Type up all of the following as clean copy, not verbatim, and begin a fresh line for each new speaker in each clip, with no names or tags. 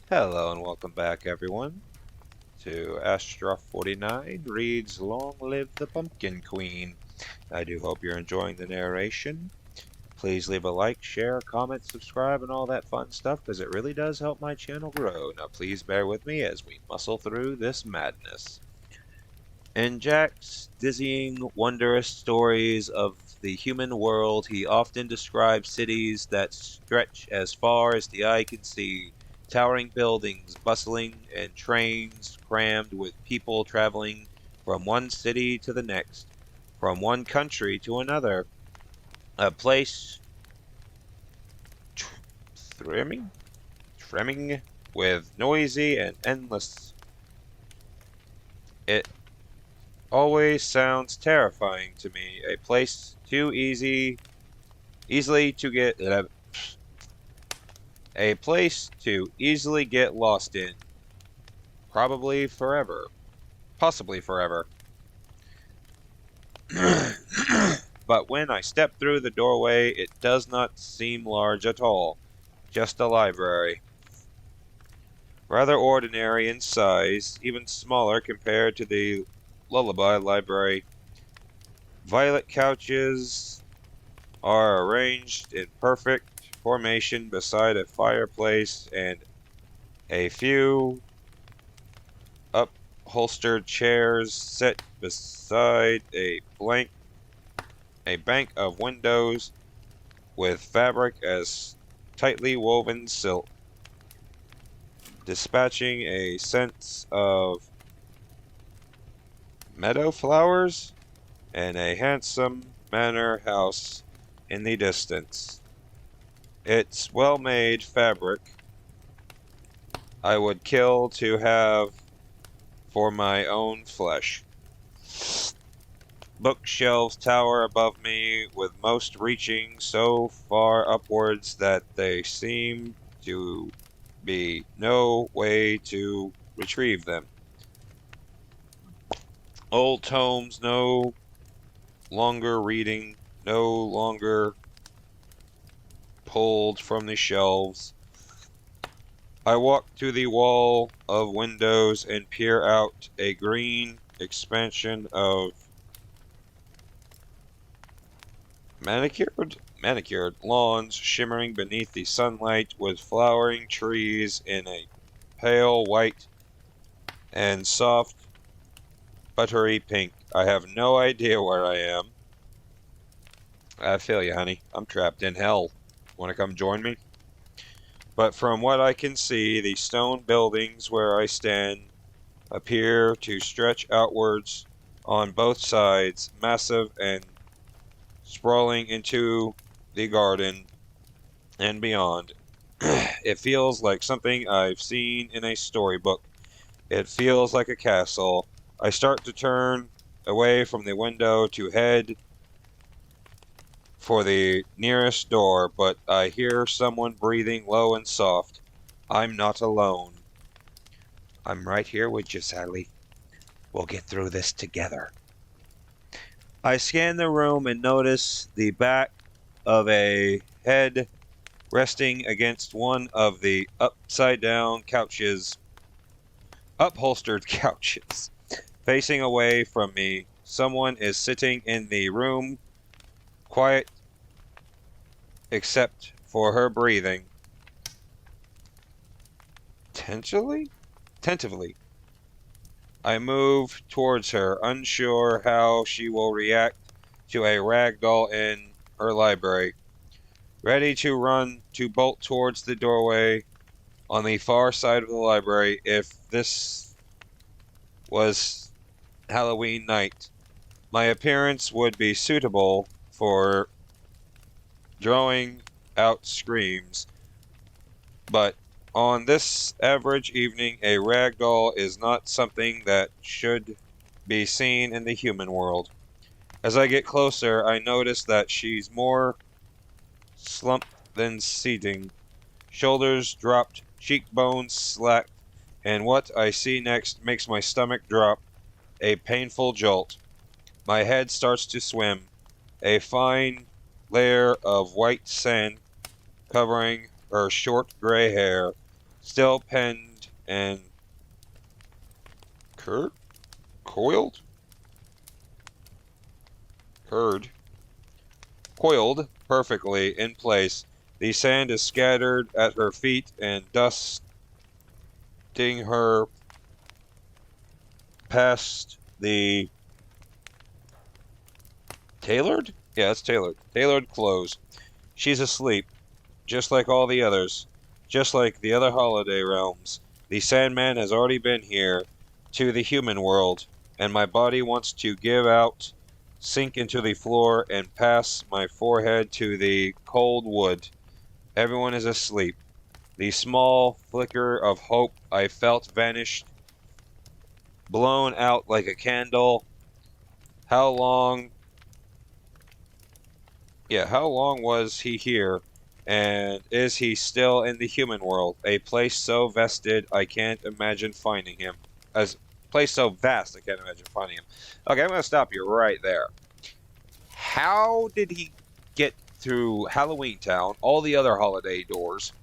Hello and welcome back, everyone, to Astra 49 reads Long Live the Pumpkin Queen. I do hope you're enjoying the narration. Please leave a like, share, comment, subscribe, and all that fun stuff because it really does help my channel grow. Now, please bear with me as we muscle through this madness. In Jack's dizzying, wondrous stories of the human world, he often describes cities that stretch as far as the eye can see, towering buildings, bustling, and trains crammed with people traveling from one city to the next, from one country to another. A place thrimming, trimming with noisy and endless. It always sounds terrifying to me. A place too easily to get a place to easily get lost in, probably forever, possibly forever. But when I step through the doorway, it does not seem large at all, just a library. Rather ordinary in size, even smaller compared to the Lullaby Library. Violet couches are arranged in perfect formation beside a fireplace, and a few upholstered chairs set beside a bank of windows with fabric as tightly woven silk, dispatching a sense of meadow flowers and a handsome manor house in the distance. Its well-made fabric I would kill to have for my own flesh. Bookshelves tower above me, with most reaching so far upwards that they seem to be no way to retrieve them. Old tomes no longer reading, no longer pulled from the shelves. I walk to the wall of windows and peer out a green expansion of manicured lawns shimmering beneath the sunlight with flowering trees in a pale white and soft buttery pink. I have no idea where I am. I feel you, honey. I'm trapped in hell. Want to come join me? But from what I can see, the stone buildings where I stand appear to stretch outwards on both sides, massive and sprawling into the garden and beyond. It feels like something I've seen in a storybook. It feels like a castle. I start to turn away from the window to head for the nearest door, but I hear someone breathing low and soft. I'm not alone. I'm right here with you, Sally. We'll get through this together. I scan the room and notice the back of a head resting against one of the upside-down couches, upholstered couches. Facing away from me, someone is sitting in the room, quiet except for her breathing. Tentatively? I move towards her, unsure how she will react to a rag doll in her library, ready to bolt towards the doorway on the far side of the library if this was Halloween night. My appearance would be suitable for drawing out screams, but on this average evening, a rag doll is not something that should be seen in the human world. As I get closer, I notice that she's more slumped than seating, shoulders dropped, cheekbones slacked, and what I see next makes my stomach drop, a painful jolt. My head starts to swim, a fine layer of white sand covering her short gray hair, still pinned and coiled perfectly in place. The sand is scattered at her feet and dusting her past the tailored? Yeah, it's tailored. Tailored clothes. She's asleep, just like all the others, just like the other holiday realms. The Sandman has already been here, to the human world, and my body wants to give out, sink into the floor, and pass my forehead to the cold wood. Everyone is asleep. The small flicker of hope I felt vanished, blown out like a candle. How long how long was he here? And is he still in the human world? A place so vested I can't imagine finding him. As place so vast I can't imagine finding him. Okay, I'm gonna stop you right there. How did he get through Halloween Town, all the other holiday doors,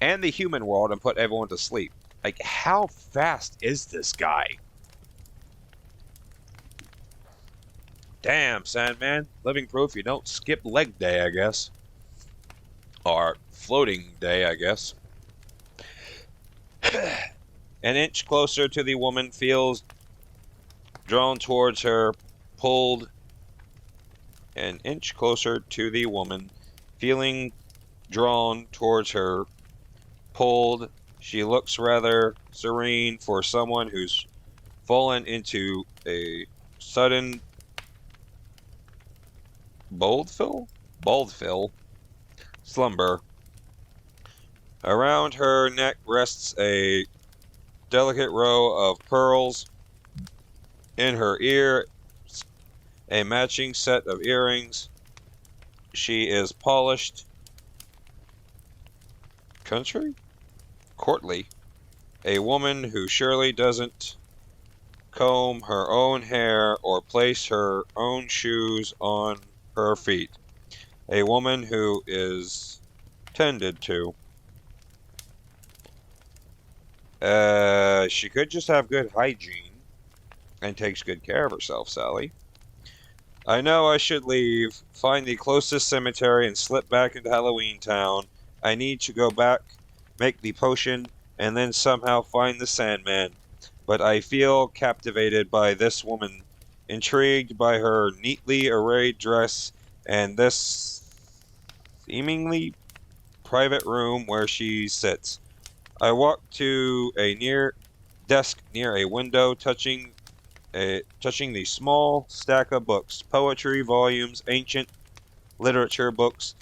and the human world and put everyone to sleep? Like, how fast is this guy? Damn, Sandman. Living proof you don't skip leg day, I guess. Or floating day, I guess. An inch closer to the woman, feels drawn towards her, pulled. An inch closer to the woman, feeling drawn towards her, pulled. She looks rather serene for someone who's fallen into a sudden baldfill slumber. Around her neck rests a delicate row of pearls. In her ear, a matching set of earrings. She is polished, courtly. A woman who surely doesn't comb her own hair or place her own shoes on her feet. A woman who is tended to. She could just have good hygiene and takes good care of herself, Sally. I know I should leave, find the closest cemetery, and slip back into Halloween Town. I need to go back, make the potion, and then somehow find the Sandman. But I feel captivated by this woman, intrigued by her neatly arrayed dress and this seemingly private room where she sits. I walk to a desk near a window, touching the small stack of books, poetry volumes, ancient literature books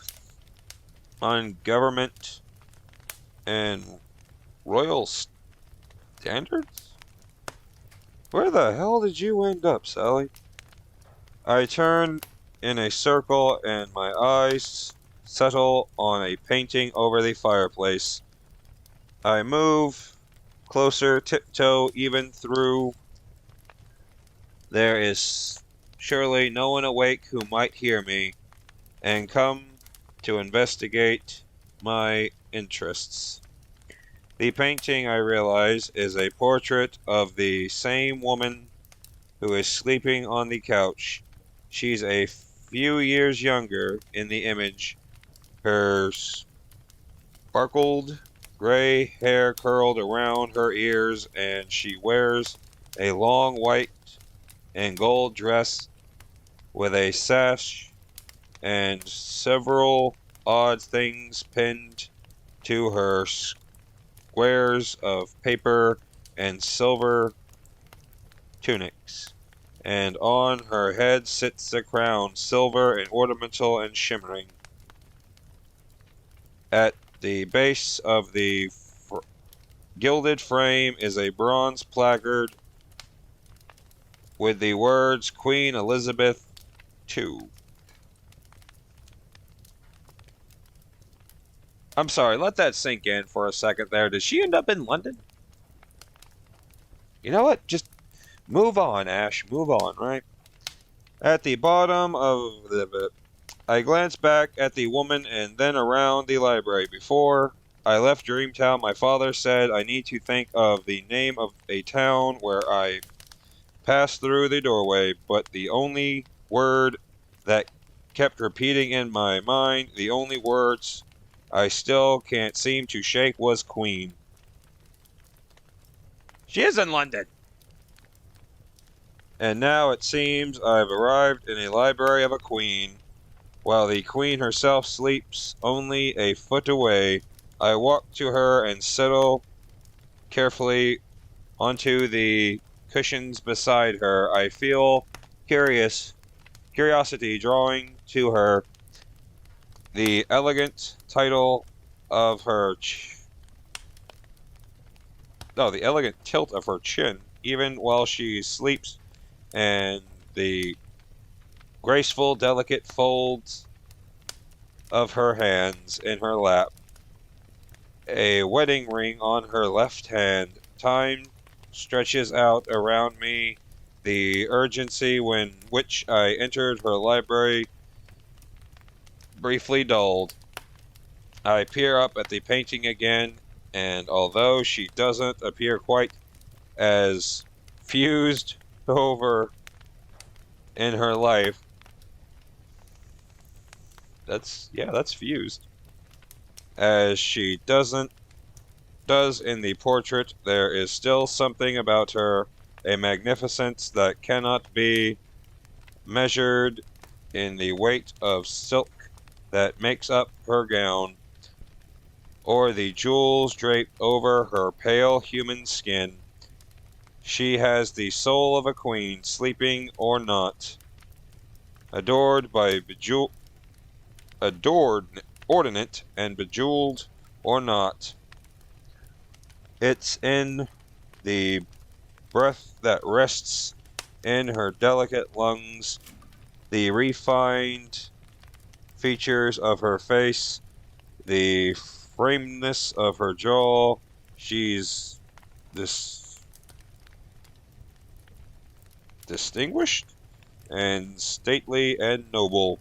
on government and royal standards. Where the hell did you end up, Sally? I turn in a circle and my eyes settle on a painting over the fireplace. I move closer, tiptoe, even through. There is surely no one awake who might hear me, and come to investigate my interests. The painting, I realize, is a portrait of the same woman who is sleeping on the couch. She's a few years younger in the image, her sparkled gray hair curled around her ears, and she wears a long white and gold dress with a sash and several odd things pinned to her squares of paper and silver tunics. And on her head sits a crown, silver and ornamental and shimmering. At the base of the gilded frame is a bronze placard with the words Queen Elizabeth II. I'm sorry, let that sink in for a second there. Did she end up in London? You know what? Just move on, Ash. Move on, right? At the bottom of the I glance back at the woman and then around the library. Before I left Dreamtown, my father said I need to think of the name of a town where I passed through the doorway, but the only word that kept repeating in my mind, the only words I still can't seem to shake, was Queen.
She is in London.
And now it seems I've arrived in a library of a queen, while the queen herself sleeps only a foot away. I walk to her and settle carefully onto the cushions beside her. I feel curiosity drawing to her. The elegant title of her the elegant tilt of her chin, even while she sleeps, and the graceful, delicate folds of her hands in her lap, a wedding ring on her left hand. Time stretches out around me. The urgency when which I entered her library briefly dulled. I peer up at the painting again, and although she doesn't appear quite as fused over in her life, that's fused, as she does in the portrait, there is still something about her, a magnificence that cannot be measured in the weight of silk that makes up her gown, or the jewels draped over her pale human skin. She has the soul of a queen, sleeping or not, adored by ordinate and bejeweled or not. It's in the breath that rests in her delicate lungs, the refined features of her face, the frameness of her jaw. She's this distinguished and stately and noble.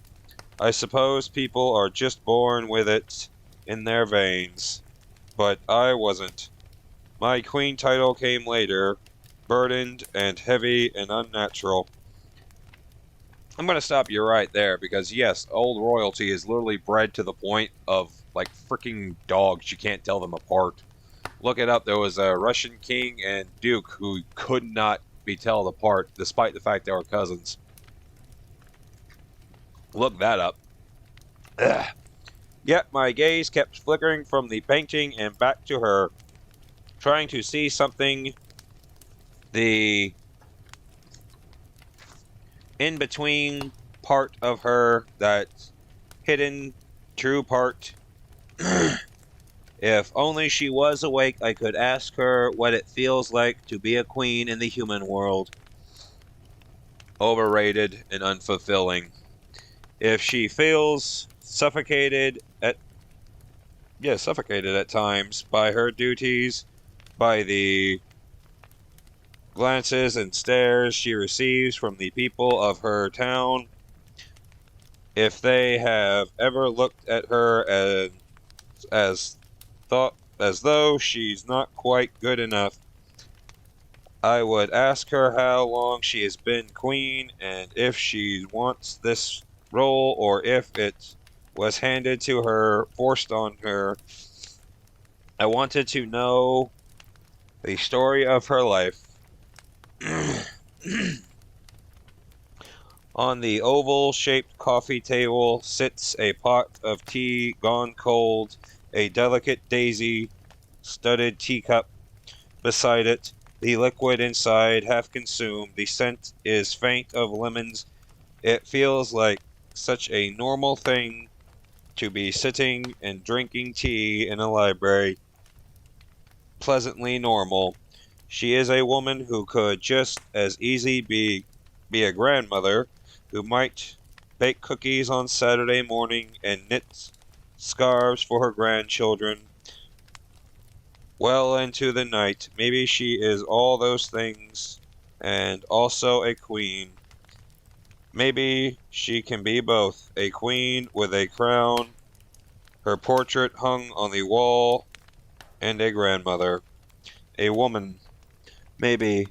I suppose people are just born with it in their veins, but I wasn't. My queen title came later, burdened and heavy and unnatural. I'm going to stop you right there because, yes, old royalty is literally bred to the point of like freaking dogs. You can't tell them apart. Look it up. There was a Russian king and duke who could not be told apart despite the fact they were cousins. Look that up. Ugh. Yet my gaze kept flickering from the painting and back to her, trying to see something, the in-between part of her, that hidden true part. If only she was awake, I could ask her what it feels like to be a queen in the human world. Overrated and unfulfilling. If she feels suffocated at times by her duties, by the glances and stares she receives from the people of her town, if they have ever looked at her as as though she's not quite good enough, I would ask her how long she has been queen and if she wants this role or if it was handed to her, forced on her. I wanted to know the story of her life. On the oval-shaped coffee table sits a pot of tea gone cold, a delicate daisy-studded teacup beside it, the liquid inside half consumed. The scent is faint of lemons. It feels like such a normal thing to be sitting and drinking tea in a library. Pleasantly normal. She is a woman who could just as easy be a grandmother, who might bake cookies on Saturday morning and knit scarves for her grandchildren well into the night. Maybe she is all those things and also a queen. Maybe she can be both, a queen with a crown, her portrait hung on the wall and a grandmother. A woman. Maybe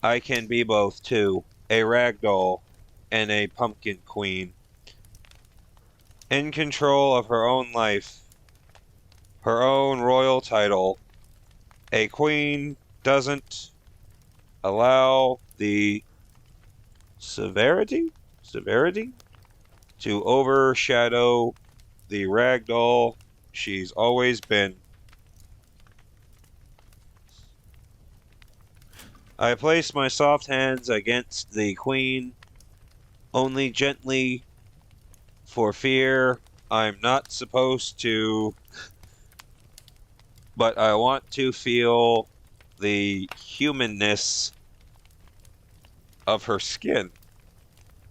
I can be both too. A rag doll and a pumpkin queen. In control of her own life, her own royal title. A queen doesn't allow the severity to overshadow the rag doll she's always been. I place my soft hands against the queen, only gently, for fear I'm not supposed to, but I want to feel the humanness of her skin,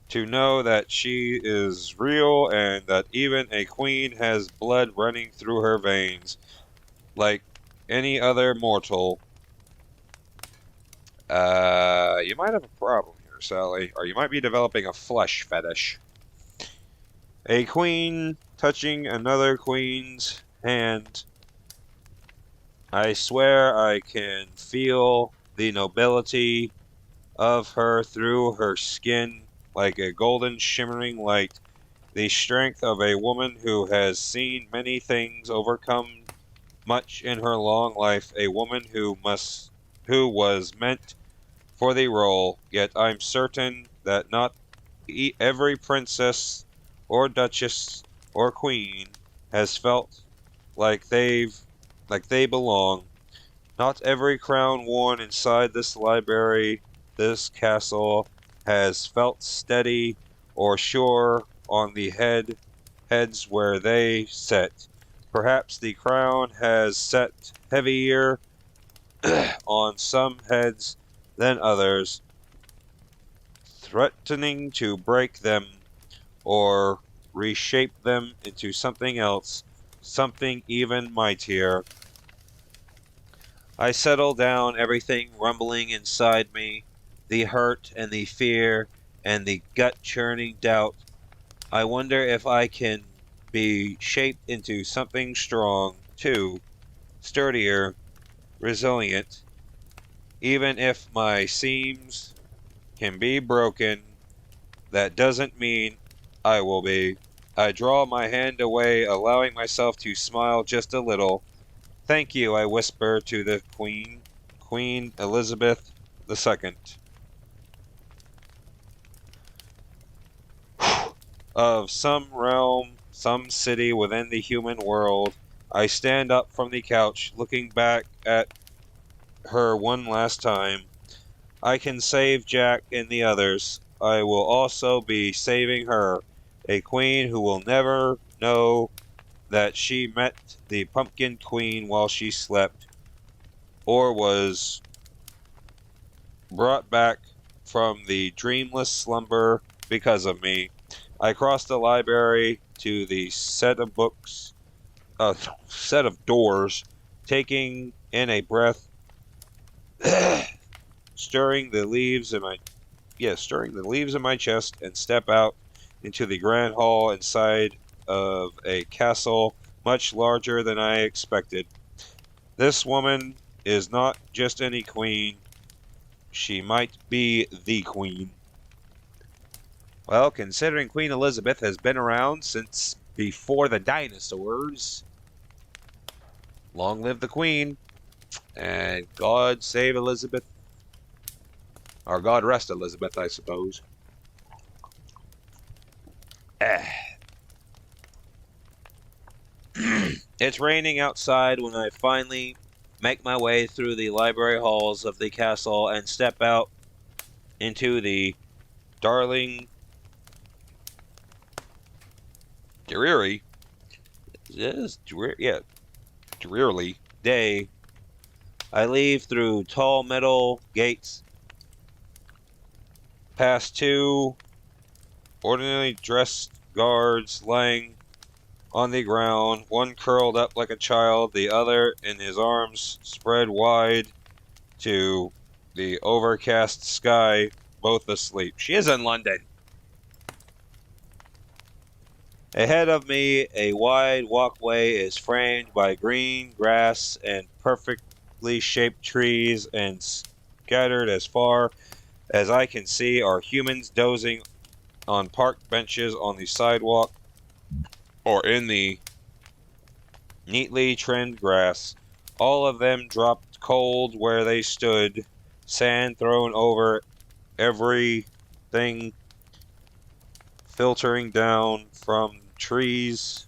to know that she is real and that even a queen has blood running through her veins, like any other mortal. You might have a problem here, Sally, or you might be developing a flesh fetish. A queen touching another queen's hand. I swear I can feel the nobility of her through her skin like a golden shimmering light, the strength of a woman who has seen many things, overcome much in her long life, a woman who was meant for the role, yet I'm certain that not every princess or duchess or queen has felt like they belong. Not every crown worn inside this library, this castle, has felt steady or sure on the heads where they set. Perhaps the crown has set heavier on some heads than others, threatening to break them or reshape them into something else, something even mightier. I settle down, everything rumbling inside me, the hurt and the fear and the gut-churning doubt. I wonder if I can be shaped into something strong, too, sturdier, resilient, even if my seams can be broken. That doesn't mean I will be. I draw my hand away, allowing myself to smile just a little. Thank you, I whisper to the Queen, Queen Elizabeth II. Of some realm, some city within the human world, I stand up from the couch, looking back at her one last time. I can save Jack and the others. I will also be saving her, a queen who will never know that she met the Pumpkin Queen while she slept, or was brought back from the dreamless slumber because of me. I crossed the library to the set of doors, taking in a breath, stirring the leaves in my chest, and step out into the grand hall inside of a castle much larger than I expected. This woman is not just any queen, she might be the queen. Well, considering Queen Elizabeth has been around since before the dinosaurs, long live the queen, and God save Elizabeth, or God rest Elizabeth, I suppose. It's raining outside when I finally make my way through the library halls of the castle and step out into the darling, dreary, drearily day. I leave through tall metal gates, past two ordinarily dressed guards lying on the ground, one curled up like a child, the other in his arms spread wide to the overcast sky, both asleep. She is in London. Ahead of me, a wide walkway is framed by green grass and perfectly shaped trees, and scattered as far as I can see are humans dozing on park benches on the sidewalk or in the neatly trimmed grass. All of them dropped cold where they stood, sand thrown over everything, filtering down from trees.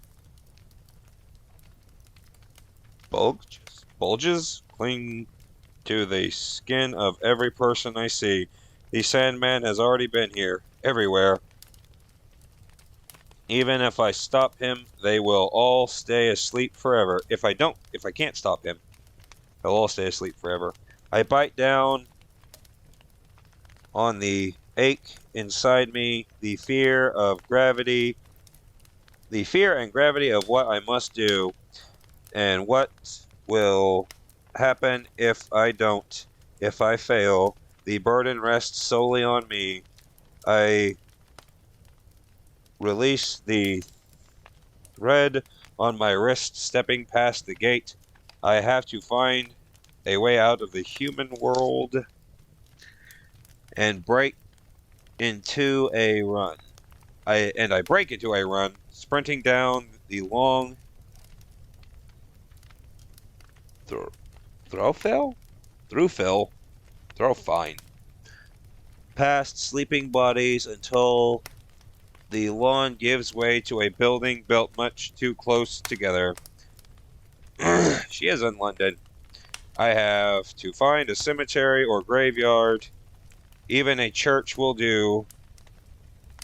Bulges cling to the skin of every person I see. The Sandman has already been here, everywhere. Even if I stop him, they will all stay asleep forever. If I can't stop him, they'll all stay asleep forever. I bite down on the ache inside me, the fear and gravity of what I must do, and what will happen if I don't, if I fail. The burden rests solely on me. I release the thread on my wrist, stepping past the gate. I have to find a way out of the human world and break into a run. I break into a run, sprinting down the long thoroughfare, fine, past sleeping bodies until the lawn gives way to a building built much too close together. She is in London. I have to find a cemetery or graveyard. Even a church will do.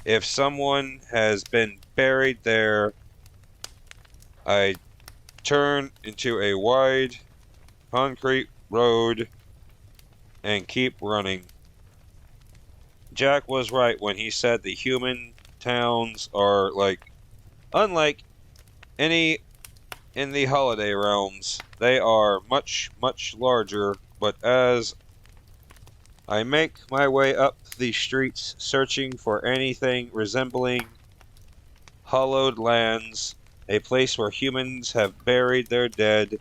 If someone has been buried there, I turn into a wide concrete road and keep running. Jack was right when he said the human towns are unlike any in the holiday realms. They are much, much larger, but as I make my way up the streets searching for anything resembling hallowed lands, a place where humans have buried their dead,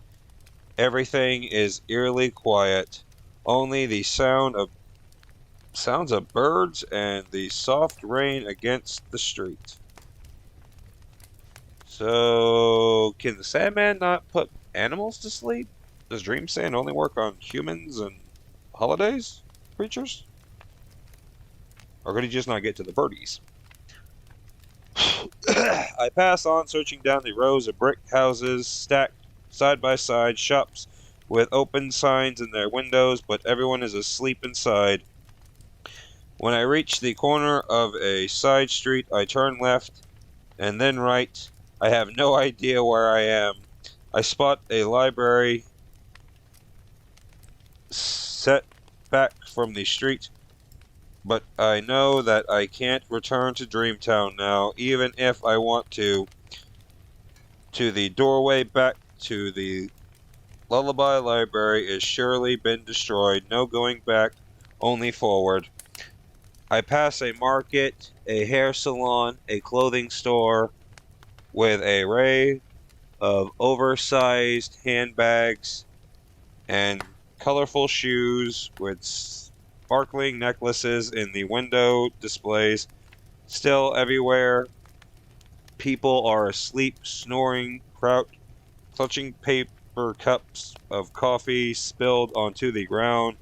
everything is eerily quiet. Only the sounds of birds and the soft rain against the street. So, can the Sandman not put animals to sleep? Does Dream Sand only work on humans and holidays creatures? Or could he just not get to the birdies? I pass on, searching down the rows of brick houses stacked side by side, shops with open signs in their windows, but everyone is asleep inside. When I reach the corner of a side street, I turn left and then right. I have no idea where I am. I spot a library set back from the street, but I know that I can't return to Dreamtown now, even if I want to. To the doorway back to the Lullaby Library is surely been destroyed. No going back, only forward. I pass a market, a hair salon, a clothing store with an array of oversized handbags and colorful shoes with sparkling necklaces in the window displays. Still everywhere, people are asleep, snoring, clutching paper cups of coffee spilled onto the ground.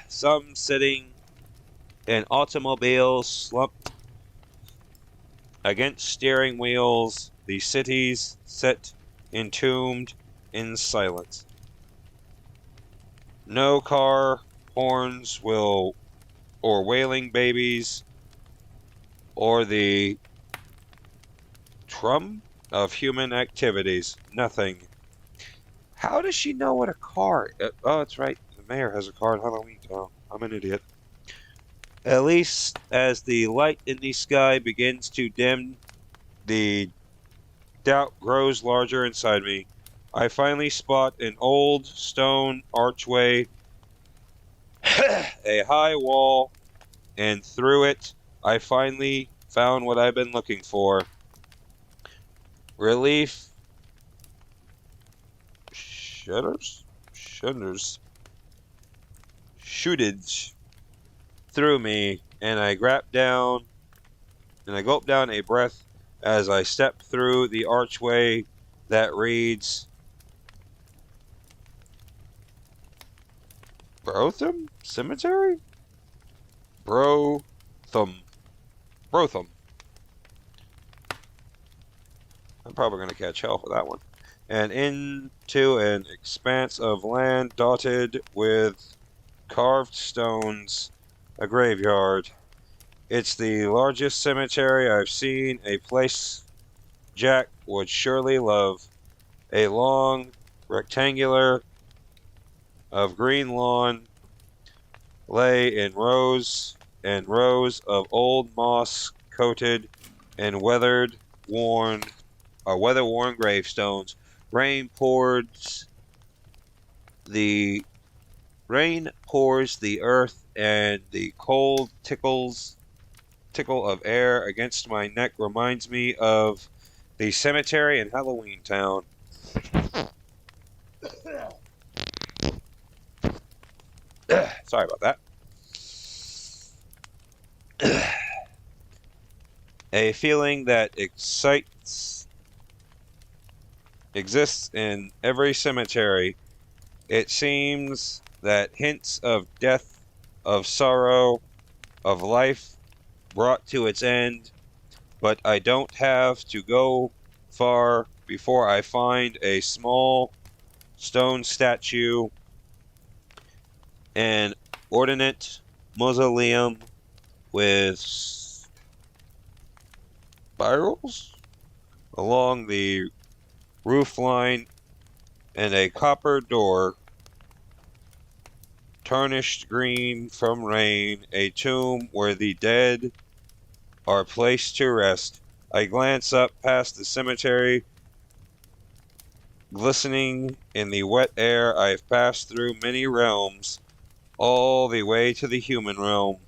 Some sitting in automobiles slumped against steering wheels. The cities sit entombed in silence. No car horns or wailing babies, or the trum of human activities. Nothing. How does she know what a car? Oh, that's right. The mayor has a car on Halloween. Oh, I'm an idiot. At least as the light in the sky begins to dim, the doubt grows larger inside me. I finally spot an old stone archway, a high wall, and through it I finally Found what I've been looking for. Relief shudders shooted through me, and I gulped down a breath as I step through the archway that reads Brotham Cemetery? Brotham. Brotham. I'm probably going to catch hell for that one. And into an expanse of land dotted with carved stones, a graveyard. It's the largest cemetery I've seen, a place Jack would surely love. A long rectangular of green lawn lay in rows and rows of old moss-coated and weather-worn gravestones. Rain pours the earth, and the cold tickle of air against my neck reminds me of the cemetery in Halloween Town. Sorry about that. A feeling that exists in every cemetery. It seems that hints of death, of sorrow, of life brought to its end, but I don't have to go far before I find a small stone statue, an ornate mausoleum with spirals along the roof line and a copper door, tarnished green from rain, a tomb where the dead are placed to rest. I glance up past the cemetery, glistening in the wet air. I've passed through many realms, all the way to the human realm,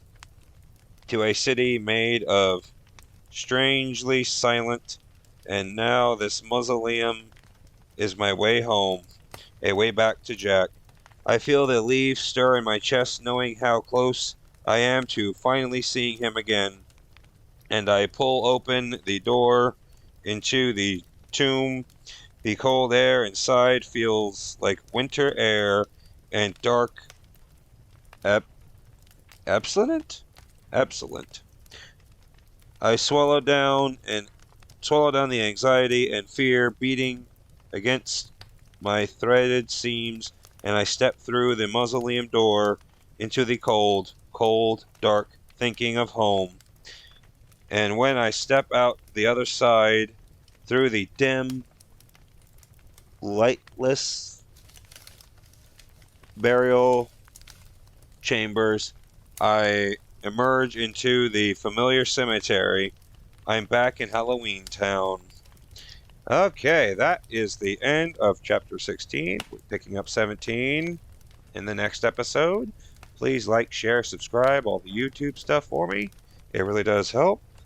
to a city made of strangely silent, and now this mausoleum is my way home, a way back to Jack. I feel the leaves stir in my chest, knowing how close I am to finally seeing him again, and I pull open the door into the tomb. The cold air inside feels like winter air and dark absolent. I swallow down the anxiety and fear beating against my threaded seams, and I step through the mausoleum door into the cold, dark, thinking of home. And when I step out the other side, through the dim, lightless burial chambers, I emerge into the familiar cemetery. I'm back in Halloween Town. Okay, that is the end of chapter 16. We're picking up 17 in the next episode. Please like, share, subscribe, all the YouTube stuff for me. It really does help.